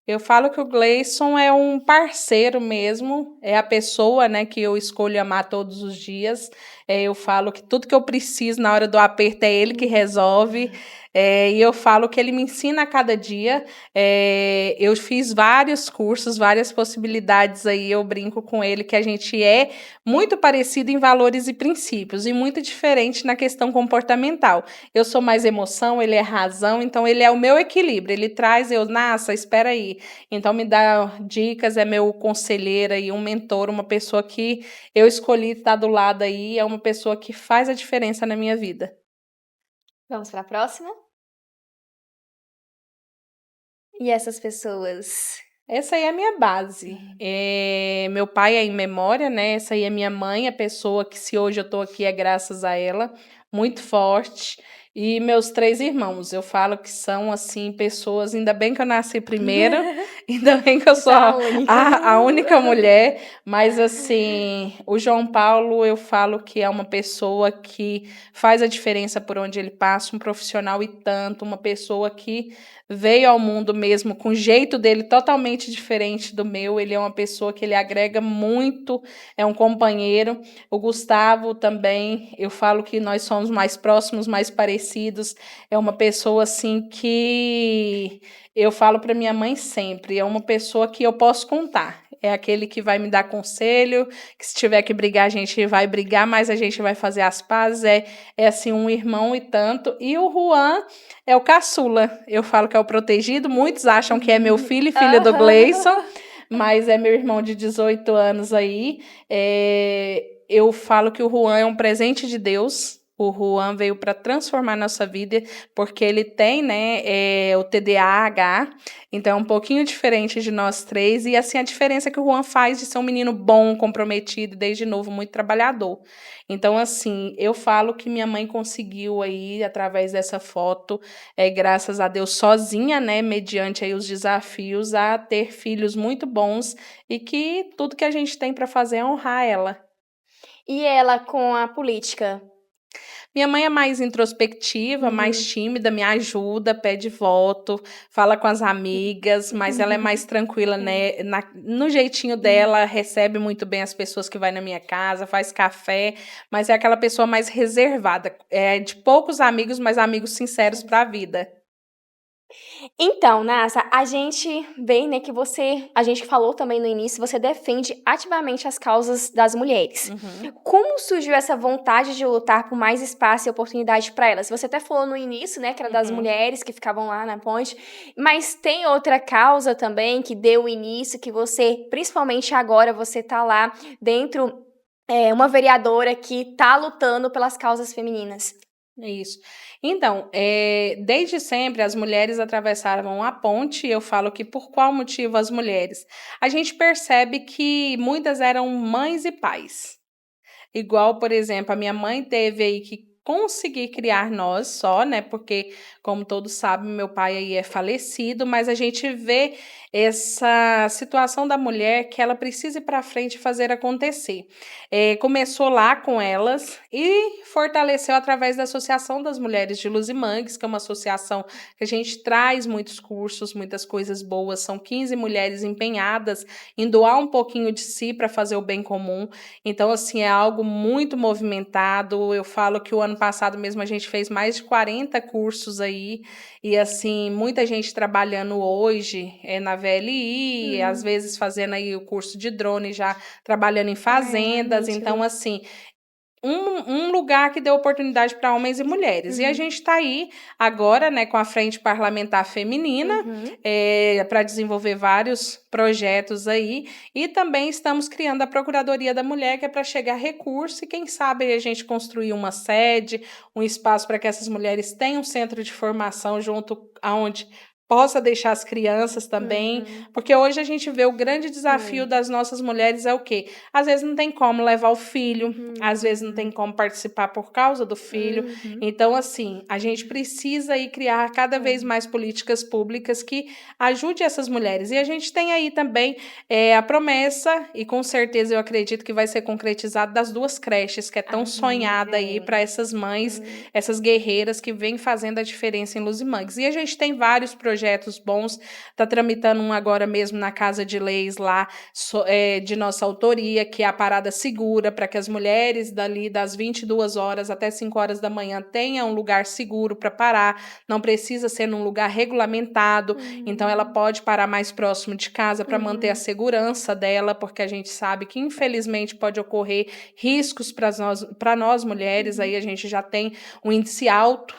Eu falo que o Gleison é um parceiro mesmo, é a pessoa, né, que eu escolho amar todos os dias. Eu falo que tudo que eu preciso na hora do aperto é ele que resolve. E eu falo que ele me ensina a cada dia. Eu fiz vários cursos, várias possibilidades aí. Eu brinco com ele que a gente é muito parecido em valores e princípios, e muito diferente na questão comportamental. Eu sou mais emoção, ele é razão, então ele é o meu equilíbrio. Ele traz, nossa, espera aí. Então me dá dicas, é meu conselheiro e um mentor, uma pessoa que eu escolhi estar do lado aí, é uma pessoa que faz a diferença na minha vida. Vamos pra próxima? E essas pessoas? Essa aí é a minha base. Meu pai é em memória, né? Essa aí é minha mãe, a pessoa que se hoje eu tô aqui é graças a ela, muito forte. E meus três irmãos, eu falo que são, assim, pessoas, ainda bem que eu nasci primeiro, ainda bem que eu sou Você é a única. a única mulher, mas, assim, o João Paulo, eu falo que é uma pessoa que faz a diferença por onde ele passa, um profissional e tanto, uma pessoa que veio ao mundo mesmo com o jeito dele totalmente diferente do meu. Ele é uma pessoa que ele agrega muito, é um companheiro. O Gustavo também, eu falo que nós somos mais próximos, mais parecidos. É uma pessoa assim que eu falo para minha mãe sempre, é uma pessoa que eu posso contar. É aquele que vai me dar conselho, que se tiver que brigar, a gente vai brigar, mas a gente vai fazer as pazes. É assim, um irmão e tanto. E o Juan é o caçula. Eu falo que é o protegido. Muitos acham que é meu filho e filha do Gleison, mas é meu irmão de 18 anos aí. Eu falo que o Juan é um presente de Deus. O Juan veio para transformar nossa vida, porque ele tem, né, o TDAH, então é um pouquinho diferente de nós três, e assim a diferença que o Juan faz de ser um menino bom, comprometido, desde novo, muito trabalhador. Então, assim, eu falo que minha mãe conseguiu aí, através dessa foto, graças a Deus, sozinha, né, mediante aí os desafios, a ter filhos muito bons e que tudo que a gente tem para fazer é honrar ela. E ela com a política? Minha mãe é mais introspectiva, mais tímida, me ajuda, pede voto, fala com as amigas, mas ela é mais tranquila, né? No jeitinho dela, recebe muito bem as pessoas que vai na minha casa, faz café, mas é aquela pessoa mais reservada, de poucos amigos, mas amigos sinceros para a vida. Então, Nasa, a gente vê, né, que a gente falou também no início, você defende ativamente as causas das mulheres. Uhum. Como surgiu essa vontade de lutar por mais espaço e oportunidade para elas? Você até falou no início, né, que era das Uhum. mulheres que ficavam lá na ponte, mas tem outra causa também que deu início, que você, principalmente agora, você tá lá dentro, uma vereadora que tá lutando pelas causas femininas. Isso. Então, desde sempre as mulheres atravessavam a ponte, e eu falo que por qual motivo as mulheres? A gente percebe que muitas eram mães e pais. Igual, por exemplo, a minha mãe teve aí que conseguir criar nós só, né? Porque, como todos sabem, meu pai aí é falecido, mas a gente vê essa situação da mulher que ela precisa ir para frente e fazer acontecer. Começou lá com elas e fortaleceu através da Associação das Mulheres de Luz e Mangues, que é uma associação que a gente traz muitos cursos, muitas coisas boas. São 15 mulheres empenhadas em doar um pouquinho de si para fazer o bem comum. Então, assim, é algo muito movimentado. Eu falo que o ano passado mesmo a gente fez mais de 40 cursos aí, e assim, muita gente trabalhando hoje na VLI, às vezes fazendo aí o curso de drone, já trabalhando em fazendas. Realmente, Então, viu? assim, um lugar que deu oportunidade para homens e mulheres. E a Uhum. gente está aí agora, né, com a Frente Parlamentar Feminina, Uhum. para desenvolver vários projetos aí. E também estamos criando a Procuradoria da Mulher, que é para chegar recurso e, quem sabe, a gente construir uma sede, um espaço para que essas mulheres tenham um centro de formação junto aonde possa deixar as crianças também, Uhum. porque hoje a gente vê o grande desafio Sim. das nossas mulheres é o quê? Às vezes não tem como levar o filho, às vezes não tem Uhum. como participar por causa do filho. Uhum. Então, assim, a gente precisa aí criar cada vez É. mais políticas públicas que ajude essas mulheres. E a gente tem aí também a promessa, e com certeza eu acredito que vai ser concretizado, das 2 creches, que é tão Amém, sonhada aí para vem. essas mães, Uhum. essas guerreiras que vêm fazendo a diferença em Luz e Mangues. E a gente tem vários projetos bons, está tramitando um agora mesmo na Casa de Leis lá, de nossa autoria, que é a parada segura, para que as mulheres dali das 22 horas até 5 horas da manhã tenham um lugar seguro para parar, não precisa ser num lugar regulamentado, então ela Uhum. pode parar mais próximo de casa para manter a Uhum. segurança dela, porque a gente sabe que infelizmente pode ocorrer riscos para nós mulheres, Uhum. aí a gente já tem um índice alto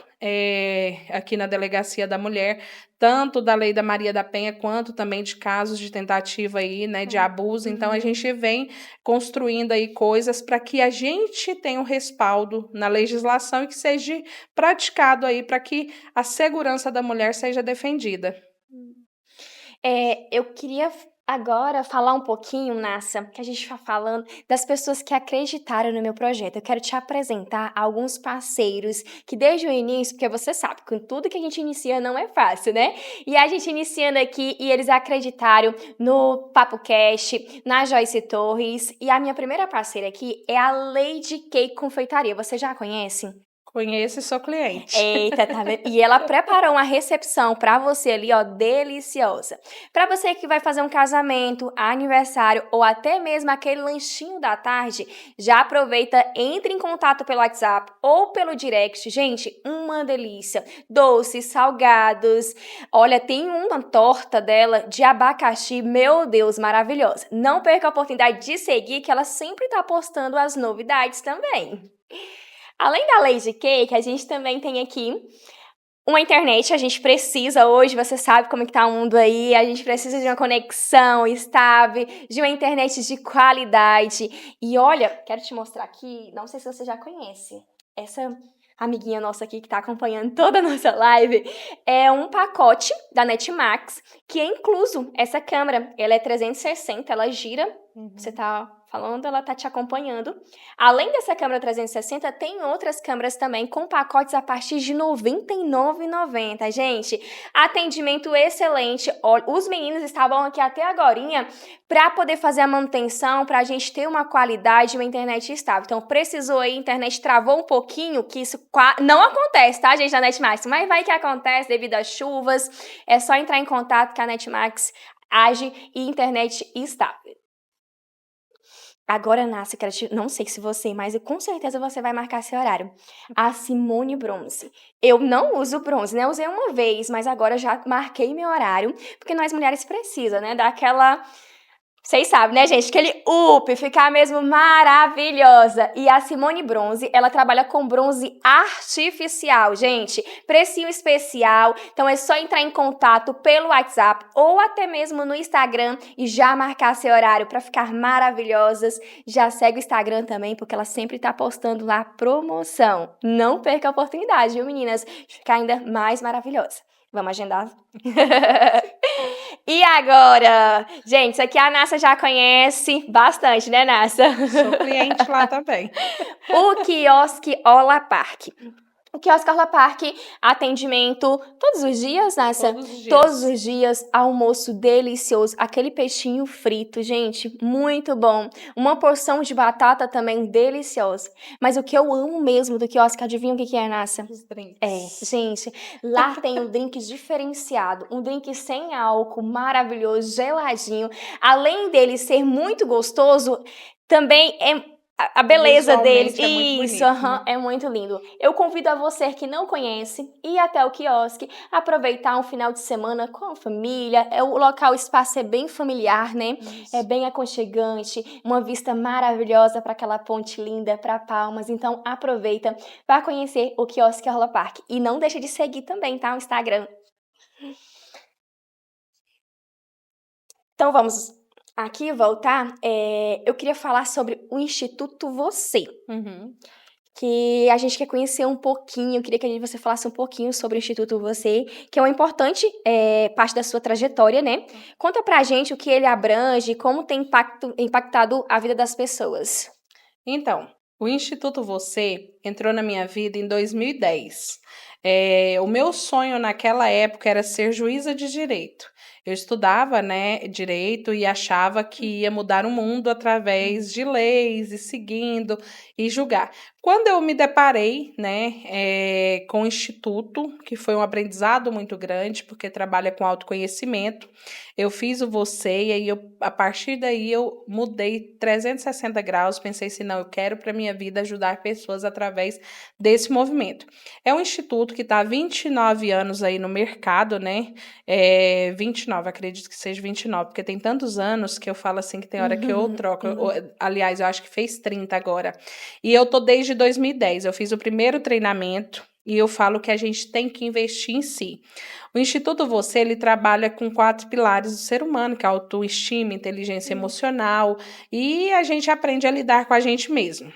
aqui na Delegacia da Mulher, tanto da Lei da Maria da Penha, quanto também de casos de tentativa aí, né, de abuso. Então, a Uhum. gente vem construindo aí coisas para que a gente tenha um respaldo na legislação e que seja praticado aí para que a segurança da mulher seja defendida. Eu queria agora falar um pouquinho, Nassa, que a gente está falando das pessoas que acreditaram no meu projeto. Eu quero te apresentar alguns parceiros que desde o início, porque você sabe, com tudo que a gente inicia não é fácil, né? E a gente iniciando aqui e eles acreditaram no Papo Cash, na Joyce Torres. E a minha primeira parceira aqui é a Lady Cake Confeitaria. Você já conhece? Conheço e sou cliente. Eita, tá vendo? E ela preparou uma recepção pra você ali, ó, deliciosa. Pra você que vai fazer um casamento, aniversário ou até mesmo aquele lanchinho da tarde, já aproveita, entre em contato pelo WhatsApp ou pelo direct. Gente, uma delícia. Doces, salgados. Olha, tem uma torta dela de abacaxi, meu Deus, maravilhosa. Não perca a oportunidade de seguir, que ela sempre tá postando as novidades também. Além da Lazy Cake, a gente também tem aqui uma internet. A gente precisa hoje, você sabe como é que tá o mundo aí, a gente precisa de uma conexão estável, de uma internet de qualidade. E olha, quero te mostrar aqui, não sei se você já conhece, essa amiguinha nossa aqui que tá acompanhando toda a nossa live, é um pacote da Netmax, que é incluso essa câmera. Ela é 360, ela gira, você tá falando, ela tá te acompanhando. Além dessa câmera 360, tem outras câmeras também com pacotes a partir de R$ 99,90, gente. Atendimento excelente. Olha, os meninos estavam aqui até agorinha para poder fazer a manutenção, para a gente ter uma qualidade e uma internet estável. Então, precisou aí, a internet travou um pouquinho, que isso não acontece, tá, gente, na Netmax? Mas vai que acontece devido às chuvas. É só entrar em contato que a Netmax age e internet estável. Agora, Nasce, não sei se você, mas com certeza você vai marcar seu horário. A Simone Bronze. Eu não uso bronze, né? Eu usei uma vez, mas agora já marquei meu horário, porque nós mulheres precisam, né? Daquela. Vocês sabem, né, gente? Aquele up, ficar mesmo maravilhosa. E a Simone Bronze, ela trabalha com bronze artificial, gente. Precinho especial. Então é só entrar em contato pelo WhatsApp ou até mesmo no Instagram e já marcar seu horário para ficar maravilhosas. Já segue o Instagram também, porque ela sempre tá postando lá promoção. Não perca a oportunidade, viu, meninas? De ficar ainda mais maravilhosa. Vamos agendar? E agora? Gente, isso aqui a Nassa já conhece bastante, né, Nassa? Sou cliente lá também. O quiosque Ola Park. O quiosque Orla Park, atendimento todos os dias, Nassa? Todos os dias. Todos os dias, almoço delicioso, aquele peixinho frito, gente, muito bom. Uma porção de batata também deliciosa. Mas o que eu amo mesmo do quiosque, adivinha o que é, Nassa? Os drinks. Gente, lá tem um drink diferenciado, um drink sem álcool, maravilhoso, geladinho. Além dele ser muito gostoso, também é a beleza deles. Visualmente é muito Isso, bonito, né? é muito lindo. Eu convido a você que não conhece ir até o quiosque, aproveitar um final de semana com a família. O local, o espaço é bem familiar, né? Isso. É bem aconchegante, uma vista maravilhosa para aquela ponte linda, para Palmas. Então aproveita para conhecer o quiosque Orla Park. E não deixa de seguir também, tá? O Instagram. Então vamos aqui voltar. Eu queria falar sobre o Instituto Você. Uhum. Que a gente quer conhecer um pouquinho, eu queria que você falasse um pouquinho sobre o Instituto Você, que é uma importante parte da sua trajetória, né? Conta pra gente o que ele abrange, como tem impactado a vida das pessoas. Então, o Instituto Você entrou na minha vida em 2010. O meu sonho naquela época era ser juíza de direito. Eu estudava, né, direito e achava que ia mudar o mundo através de leis e seguindo e julgar. Quando eu me deparei, né, com o Instituto, que foi um aprendizado muito grande, porque trabalha com autoconhecimento, eu fiz o Você e aí a partir daí eu mudei 360 graus, pensei assim, não, eu quero para minha vida ajudar pessoas através desse movimento. É um instituto que está há 29 anos aí no mercado, né? 29, acredito que seja 29, porque tem tantos anos que eu falo assim que tem hora que eu troco. Aliás, eu acho que fez 30 agora. E eu tô desde 2010. Eu fiz o primeiro treinamento e eu falo que a gente tem que investir em si. O Instituto Você, ele trabalha com 4 pilares do ser humano, que é a autoestima, inteligência emocional, e a gente aprende a lidar com a gente mesmo.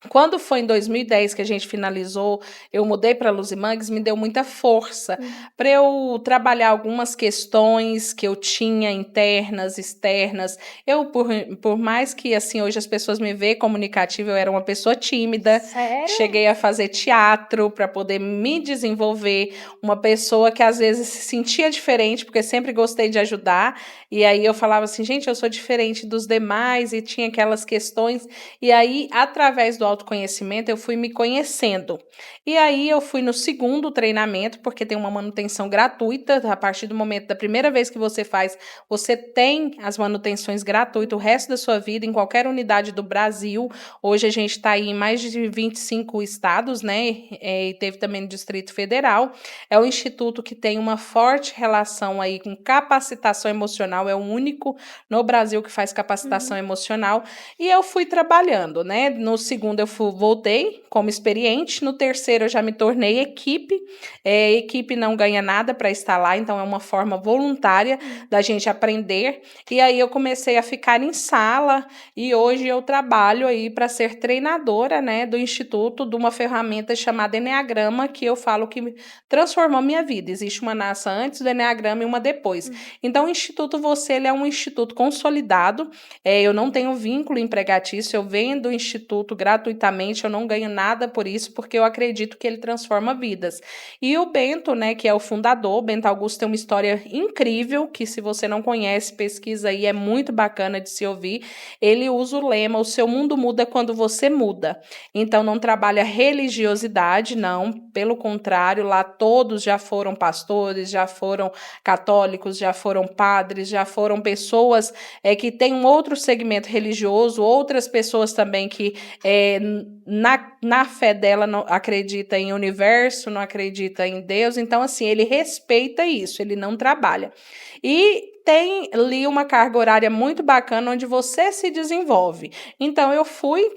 Quando foi em 2010 que a gente finalizou, eu mudei para Luzimangues, me deu muita força para eu trabalhar algumas questões que eu tinha internas, externas. Eu, por mais que assim hoje as pessoas me veem comunicativa, eu era uma pessoa tímida. Sério? Cheguei a fazer teatro para poder me desenvolver, uma pessoa que às vezes se sentia diferente, porque sempre gostei de ajudar. E aí eu falava assim, gente, eu sou diferente dos demais e tinha aquelas questões. E aí, através do autoconhecimento, eu fui me conhecendo. E aí, eu fui no segundo treinamento, porque tem uma manutenção gratuita. A partir do momento da primeira vez que você faz, você tem as manutenções gratuitas o resto da sua vida, em qualquer unidade do Brasil. Hoje a gente está aí em mais de 25 estados, né? E teve também no Distrito Federal. É um instituto que tem uma forte relação aí com capacitação emocional. É o único no Brasil que faz capacitação emocional. E eu fui trabalhando, né? No segundo eu voltei como experiente, no terceiro eu já me tornei equipe. Equipe não ganha nada para estar lá, então é uma forma voluntária da gente aprender. E aí eu comecei a ficar em sala e hoje eu trabalho aí para ser treinadora, né, do Instituto, de uma ferramenta chamada Eneagrama, que eu falo que transformou minha vida. Existe uma Nassa antes do Eneagrama e uma depois. Então o Instituto Você, ele é um instituto consolidado. Eu não tenho vínculo empregatício, eu venho do Instituto gratuito gratuitamente, eu não ganho nada por isso, porque eu acredito que ele transforma vidas. E o Bento, né, que é o fundador, Bento Augusto tem uma história incrível, que se você não conhece, pesquisa aí, é muito bacana de se ouvir. Ele usa o lema, o seu mundo muda quando você muda. Então, não trabalha religiosidade, não, pelo contrário, lá todos já foram pastores, já foram católicos, já foram padres, já foram pessoas que têm um outro segmento religioso, outras pessoas também que na fé dela não acredita em universo, não acredita em Deus, então assim, ele respeita isso, ele não trabalha. E tem ali uma carga horária muito bacana onde você se desenvolve. Então,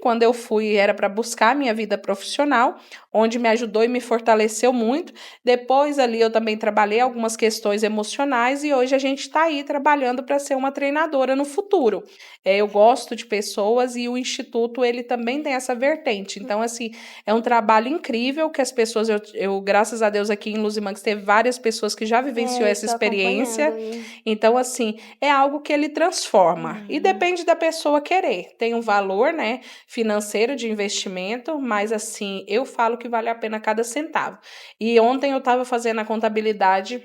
quando eu fui, era para buscar minha vida profissional, onde me ajudou e me fortaleceu muito. Depois ali eu também trabalhei algumas questões emocionais e hoje a gente está aí trabalhando para ser uma treinadora no futuro. Eu gosto de pessoas e o Instituto, ele também tem essa vertente. Então, assim, é um trabalho incrível que as pessoas, graças a Deus, aqui em Luzimangues, teve várias pessoas que já vivenciou essa experiência. Então, assim, é algo que ele transforma. E depende da pessoa querer. Tem um valor, né, financeiro de investimento, mas, assim, eu falo que vale a pena cada centavo. E ontem eu estava fazendo a contabilidade.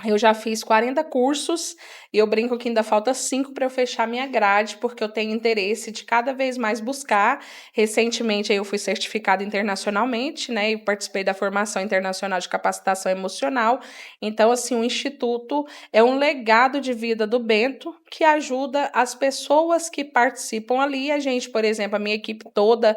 Eu já fiz 40 cursos e eu brinco que ainda falta 5 para eu fechar minha grade, porque eu tenho interesse de cada vez mais buscar. Recentemente eu fui certificada internacionalmente, né, e participei da formação internacional de capacitação emocional. Então, assim, o Instituto é um legado de vida do Bento que ajuda as pessoas que participam ali. A gente, por exemplo, a minha equipe toda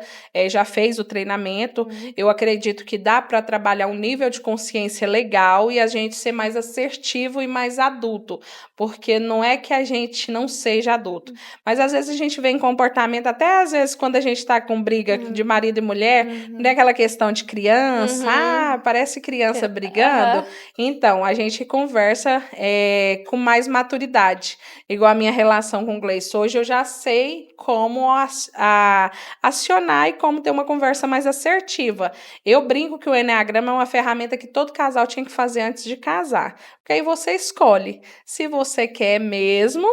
já fez o treinamento. Eu acredito que dá para trabalhar um nível de consciência legal e a gente ser mais assertivo e mais adulto, porque não é que a gente não seja adulto, mas às vezes a gente vê em comportamento, até às vezes quando a gente está com briga de marido e mulher, não é aquela questão de criança, parece criança brigando, então a gente conversa com mais maturidade, igual a minha relação com o Gleice. Hoje eu já sei como acionar e como ter uma conversa mais assertiva. Eu brinco que o Eneagrama é uma ferramenta que todo casal tinha que fazer antes de casar. Porque aí você escolhe se você quer mesmo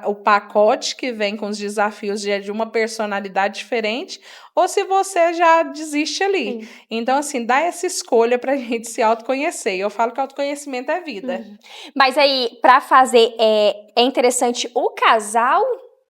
o pacote que vem com os desafios de uma personalidade diferente ou se você já desiste ali. Sim. Então, assim, dá essa escolha pra gente se autoconhecer. Eu falo que autoconhecimento é vida. Mas aí, pra fazer, é interessante o casal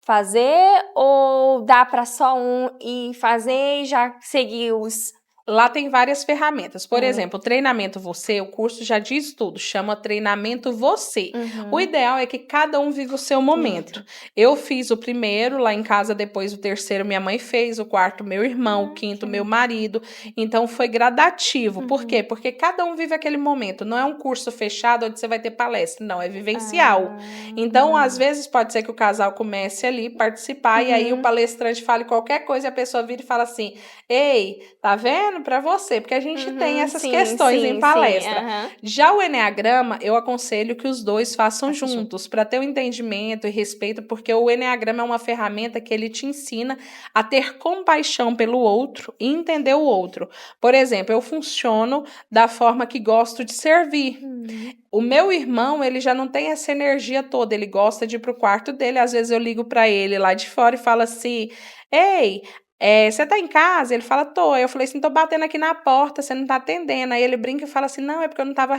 fazer ou dá pra só um ir fazer e já seguir os... Lá tem várias ferramentas. Por exemplo, o Treinamento Você, o curso já diz tudo, chama Treinamento Você. O ideal é que cada um viva o seu momento. Eu fiz o primeiro lá em casa, depois o terceiro minha mãe fez, o quarto meu irmão, o quinto meu marido. Então foi gradativo. Por quê? Porque cada um vive aquele momento. Não é um curso fechado onde você vai ter palestra, não, é vivencial. Então, às vezes pode ser que o casal comece ali, participar, e aí o palestrante fale qualquer coisa e a pessoa vira e fala assim, ei, tá vendo? Para você, porque a gente tem essas questões em palestra. Já o Eneagrama, eu aconselho que os dois façam juntos, para ter o entendimento e respeito, porque o Eneagrama é uma ferramenta que ele te ensina a ter compaixão pelo outro e entender o outro. Por exemplo, eu funciono da forma que gosto de servir. O meu irmão, ele já não tem essa energia toda, ele gosta de ir pro quarto dele, às vezes eu ligo para ele lá de fora e falo assim, ei, você tá em casa? Ele fala, tô. Aí eu falei assim, tô batendo aqui na porta, você não tá atendendo. Aí ele brinca e fala assim, não, é porque eu não tava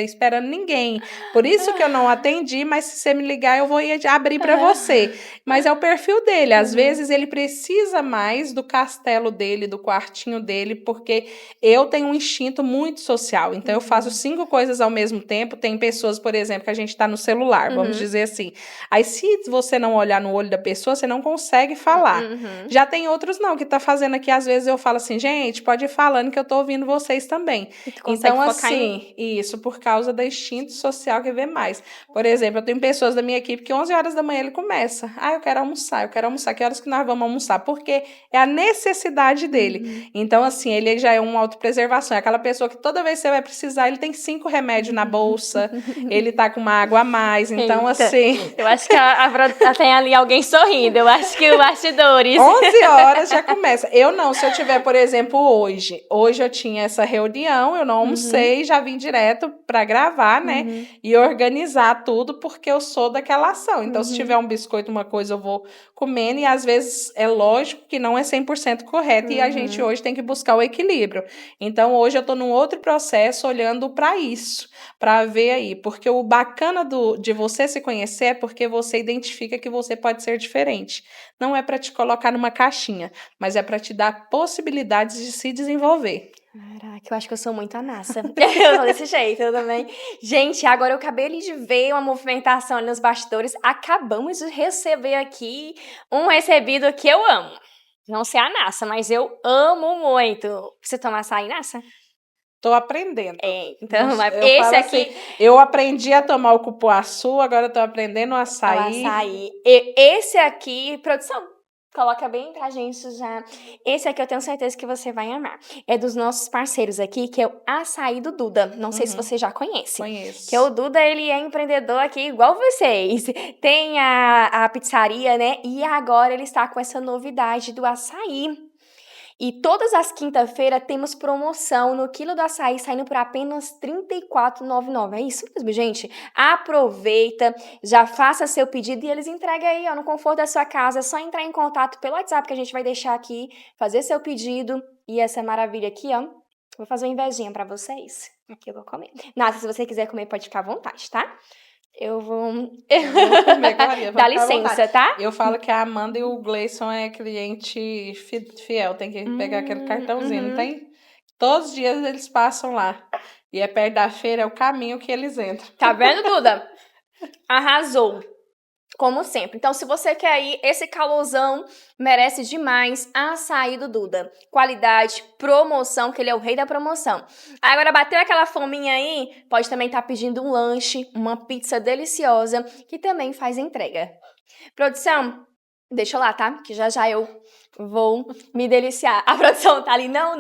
esperando ninguém. Por isso que eu não atendi, mas se você me ligar, eu vou ir abrir pra você. Mas é o perfil dele. Às vezes ele precisa mais do castelo dele, do quartinho dele, porque eu tenho um instinto muito social. Então eu faço 5 coisas ao mesmo tempo. Tem pessoas, por exemplo, que a gente tá no celular, vamos dizer assim. Aí se você não olhar no olho da pessoa, você não consegue falar. Já tem outros não, que tá fazendo aqui, às vezes eu falo assim, gente, pode ir falando que eu tô ouvindo vocês também. Então, assim, isso por causa do instinto social que vê mais. Por exemplo, eu tenho pessoas da minha equipe que 11 horas da manhã ele começa. Eu quero almoçar. Que horas que nós vamos almoçar? Porque é a necessidade dele. Então, assim, ele já é uma autopreservação. É aquela pessoa que toda vez que você vai precisar, ele tem 5 remédios na bolsa, ele tá com uma água a mais. Então, assim... Eu acho que tem ali alguém sorrindo. Eu acho que o bastidores. 11 horas horas já começa. Eu não, se eu tiver, por exemplo, hoje eu tinha essa reunião, eu não almocei, já vim direto para gravar, né? E organizar tudo, porque eu sou daquela ação. Então, se tiver um biscoito, uma coisa, eu vou comendo, e às vezes é lógico que não é 100% correto, e a gente hoje tem que buscar o equilíbrio. Então, hoje eu tô num outro processo olhando para isso, para ver aí, porque o bacana de você se conhecer é porque você identifica que você pode ser diferente. Não é para te colocar numa caixinha, mas é para te dar possibilidades de se desenvolver. Caraca, eu acho que eu sou muito a Nassa. Eu sou desse jeito, eu também. Gente, agora eu acabei ali de ver uma movimentação ali nos bastidores. Acabamos de receber aqui um recebido que eu amo. Não sei a Nassa, mas eu amo muito. Você toma açaí, Nassa? Tô aprendendo. Então, Nossa, esse aqui... Assim, eu aprendi a tomar o cupuaçu, agora eu tô aprendendo o açaí. Esse aqui, produção, coloca bem pra gente já. Esse aqui eu tenho certeza que você vai amar. É dos nossos parceiros aqui, que é o Açaí do Duda. Não sei se você já conhece. Conheço. Que o Duda, ele é empreendedor aqui igual vocês. Tem a pizzaria, né? E agora ele está com essa novidade do açaí. E todas as quinta-feiras temos promoção no quilo do açaí saindo por apenas R$ 34,99. É isso mesmo, gente? Aproveita, já faça seu pedido e eles entregam aí, ó, no conforto da sua casa. É só entrar em contato pelo WhatsApp que a gente vai deixar aqui, fazer seu pedido. E essa maravilha aqui, ó, vou fazer uma invejinha pra vocês. Aqui eu vou comer. Nada, se você quiser comer, pode ficar à vontade, tá? Eu vou comer, Maria, dá licença, tá? Eu falo que a Amanda e o Gleison é cliente fiel, tem que pegar aquele cartãozinho, não tem? Todos os dias eles passam lá. E é perto da feira, é o caminho que eles entram. Tá vendo, Duda? Arrasou. Como sempre. Então, se você quer ir, esse calorzão merece demais açaí do Duda. Qualidade, promoção, que ele é o rei da promoção. Agora, bateu aquela fominha aí, pode também estar pedindo um lanche, uma pizza deliciosa, que também faz entrega. Produção, deixa eu lá, tá? Que já eu vou me deliciar. A produção tá ali, não.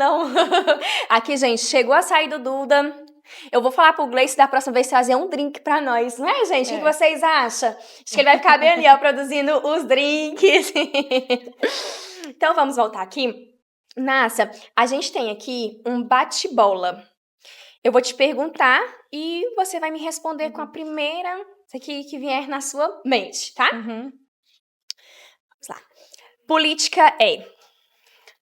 Aqui, gente, chegou o açaí do Duda. Eu vou falar pro Gleice da próxima vez trazer um drink pra nós, não é, gente? O que vocês acham? Acho que ele vai ficar bem ali, ó, produzindo os drinks. Então, vamos voltar aqui. Nassa, a gente tem aqui um bate-bola. Eu vou te perguntar e você vai me responder com a primeira que vier na sua mente, tá? Vamos lá. Política é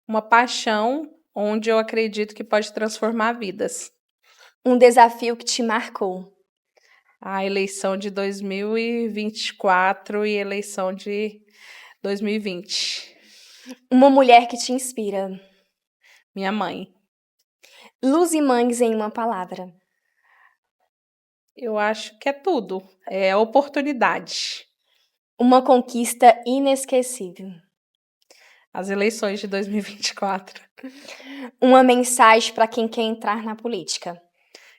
uma paixão onde eu acredito que pode transformar vidas. Um desafio que te marcou. A eleição de 2024 e eleição de 2020. Uma mulher que te inspira. Minha mãe. Luz e mães em uma palavra. Eu acho que é tudo. É oportunidade. Uma conquista inesquecível. As eleições de 2024. Uma mensagem para quem quer entrar na política.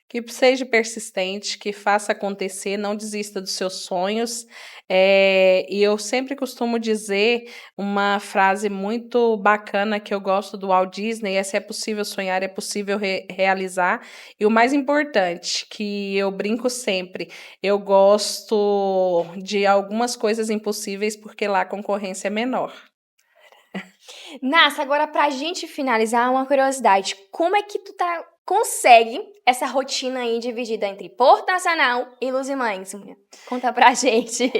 Que seja persistente, que faça acontecer, não desista dos seus sonhos. E eu sempre costumo dizer uma frase muito bacana que eu gosto do Walt Disney, é: se é possível sonhar, é possível realizar. E o mais importante, que eu brinco sempre, eu gosto de algumas coisas impossíveis porque lá a concorrência é menor. Nassa, agora pra gente finalizar, uma curiosidade. Como é que tu consegue essa rotina aí dividida entre Porto Nacional e Luz e Mães? Conta pra gente.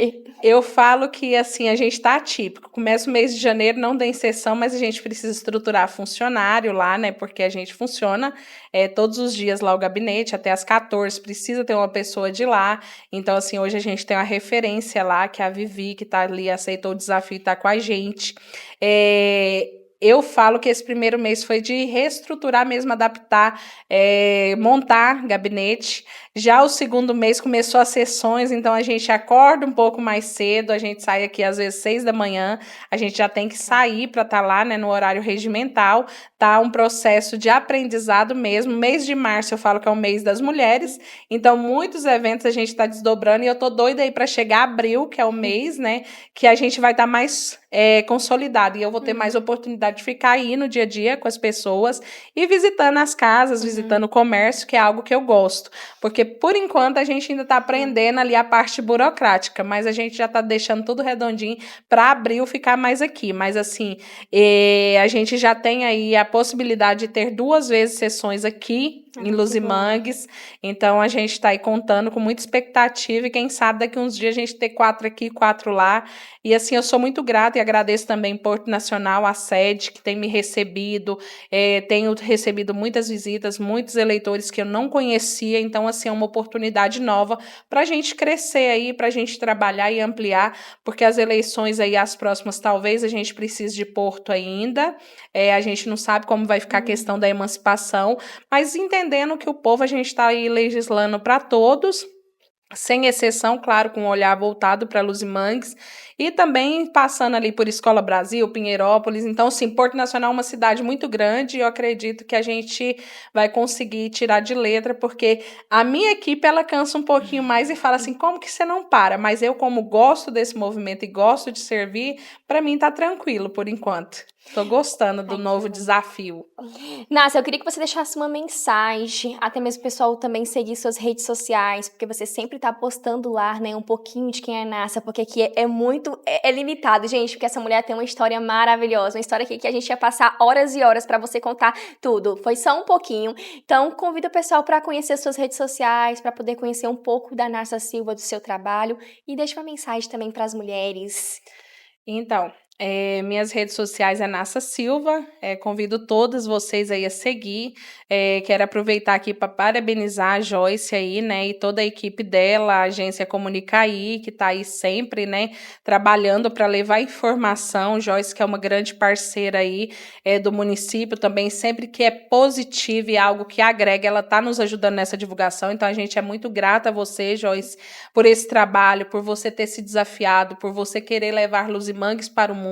Eu falo que, assim, a gente tá atípico. Começa o mês de janeiro, não tem sessão, mas a gente precisa estruturar funcionário lá, né? Porque a gente funciona todos os dias lá o gabinete, até às 14, precisa ter uma pessoa de lá. Então, assim, hoje a gente tem uma referência lá, que é a Vivi, que tá ali, aceitou o desafio e tá com a gente. Eu falo que esse primeiro mês foi de reestruturar mesmo, adaptar, montar gabinete. Já o segundo mês começou as sessões, então a gente acorda um pouco mais cedo, a gente sai aqui às vezes 6 da manhã, a gente já tem que sair para estar lá, né, no horário regimental, tá um processo de aprendizado mesmo. Mês de março eu falo que é o mês das mulheres, então muitos eventos a gente está desdobrando e eu tô doida aí para chegar abril, que é o mês, né, que a gente vai estar mais consolidado. E eu vou ter mais oportunidade de ficar aí no dia a dia com as pessoas e visitando as casas, visitando o comércio, que é algo que eu gosto. Porque, por enquanto, a gente ainda está aprendendo ali a parte burocrática, mas a gente já está deixando tudo redondinho para abril ficar mais aqui. Mas, assim, a gente já tem aí a possibilidade de ter 2 vezes sessões aqui em Luzimangues. Então, a gente está aí contando com muita expectativa e quem sabe daqui uns dias a gente ter 4 aqui, 4 lá. E, assim, eu sou muito grata e agradeço também Porto Nacional, a sede, que tem me recebido. Tenho recebido muitas visitas, muitos eleitores que eu não conhecia. Então, assim, é uma oportunidade nova para a gente crescer aí, para a gente trabalhar e ampliar, porque as eleições aí, as próximas, talvez a gente precise de Porto ainda. A gente não sabe como vai ficar a questão da emancipação, mas entendendo que o povo, a gente está aí legislando para todos, sem exceção, claro, com um olhar voltado para Luzimangues, e também passando ali por Escola Brasil, Pinheirópolis. Então, sim, Porto Nacional é uma cidade muito grande e eu acredito que a gente vai conseguir tirar de letra, porque a minha equipe, ela cansa um pouquinho mais e fala assim, como que você não para? Mas eu, como gosto desse movimento e gosto de servir, para mim tá tranquilo por enquanto. Tô gostando do novo desafio. Nácia, eu queria que você deixasse uma mensagem, até mesmo o pessoal também seguir suas redes sociais, porque você sempre tá postando lá, né, um pouquinho de quem é Nácia, porque aqui é muito, limitado, gente, porque essa mulher tem uma história maravilhosa, uma história aqui que a gente ia passar horas e horas pra você contar tudo, foi só um pouquinho. Então, convido o pessoal pra conhecer suas redes sociais, pra poder conhecer um pouco da Nácia Silva, do seu trabalho, e deixa uma mensagem também pras mulheres. Então, minhas redes sociais é Nassa Silva, convido todas vocês aí a seguir. Quero aproveitar aqui para parabenizar a Joyce aí, né, e toda a equipe dela, a agência Comunicaí, que está aí sempre, né, trabalhando para levar informação. Joyce, que é uma grande parceira aí do município, também sempre que é positivo e algo que agrega, ela está nos ajudando nessa divulgação. Então, a gente é muito grata a você, Joyce, por esse trabalho, por você ter se desafiado, por você querer levar Luzimangues para o mundo.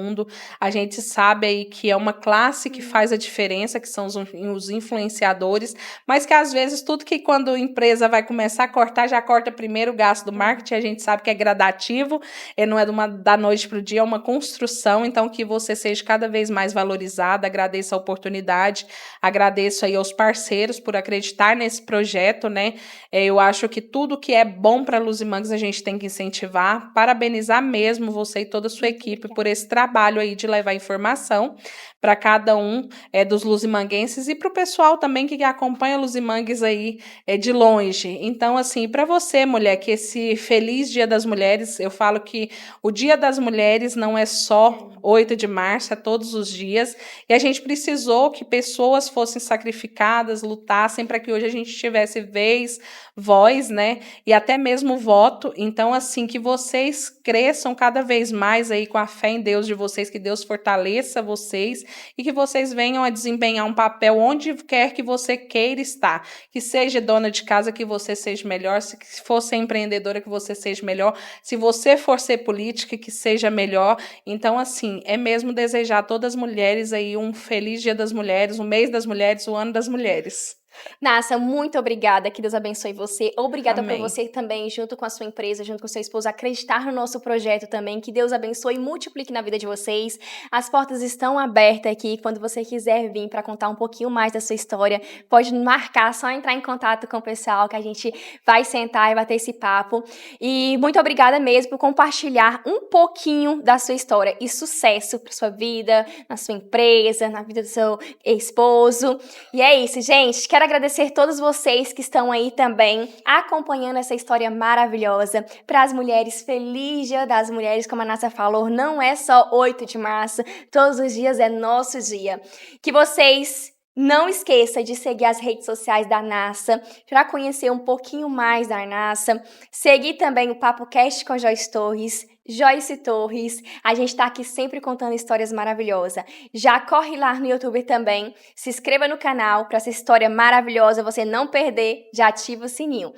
A gente sabe aí que é uma classe que faz a diferença, que são os influenciadores, mas que às vezes tudo que quando a empresa vai começar a cortar, já corta primeiro o gasto do marketing, a gente sabe que é gradativo, não é da noite para o dia, é uma construção, então que você seja cada vez mais valorizada. Agradeço a oportunidade, agradeço aí aos parceiros por acreditar nesse projeto, né? Eu acho que tudo que é bom para Luzimangues a gente tem que incentivar, parabenizar mesmo você e toda a sua equipe por esse trabalho aí de levar informação para cada um dos luzimanguenses e para o pessoal também que acompanha Luzimangues aí de longe. Então, assim, para você, mulher, que esse feliz Dia das Mulheres, eu falo que o Dia das Mulheres não é só 8 de março, é todos os dias, e a gente precisou que pessoas fossem sacrificadas, lutassem para que hoje a gente tivesse vez, voz, né, e até mesmo voto. Então, assim, que vocês cresçam cada vez mais aí com a fé em Deus de vocês, que Deus fortaleça vocês e que vocês venham a desempenhar um papel onde quer que você queira estar, que seja dona de casa, que você seja melhor, se for ser empreendedora, que você seja melhor, se você for ser política, que seja melhor. Então, assim, é mesmo desejar a todas as mulheres aí um feliz Dia das Mulheres, o mês das mulheres, o ano das mulheres. Nácia, muito obrigada, que Deus abençoe você. Obrigada por Amém. você também, junto com a sua empresa, junto com seu esposo, acreditar no nosso projeto também. Que Deus abençoe e multiplique na vida de vocês. As portas estão abertas aqui. Quando você quiser vir para contar um pouquinho mais da sua história, pode marcar, só entrar em contato com o pessoal, que a gente vai sentar e bater esse papo. E muito obrigada mesmo por compartilhar um pouquinho da sua história. E sucesso para sua vida, na sua empresa, na vida do seu esposo. E é isso, gente. Quero agradecer todos vocês que estão aí também acompanhando essa história maravilhosa. Para as mulheres, feliz Dia das Mulheres, como a Nácia falou, não é só 8 de março, todos os dias é nosso dia. Que vocês não esqueçam de seguir as redes sociais da Nácia para conhecer um pouquinho mais da Nácia. Seguir também o Papo Cast com Joyce Torres. A gente tá aqui sempre contando histórias maravilhosas. Já corre lá no YouTube também, se inscreva no canal para essa história maravilhosa você não perder, já ativa o sininho.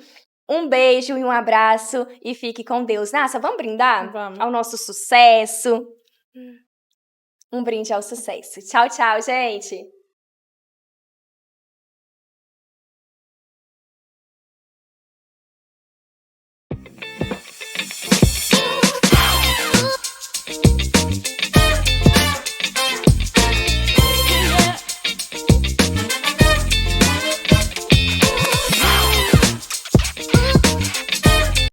Um beijo e um abraço e fique com Deus. Nácia, vamos brindar? Vamos. Ao nosso sucesso. Um brinde ao sucesso. Tchau, tchau, gente.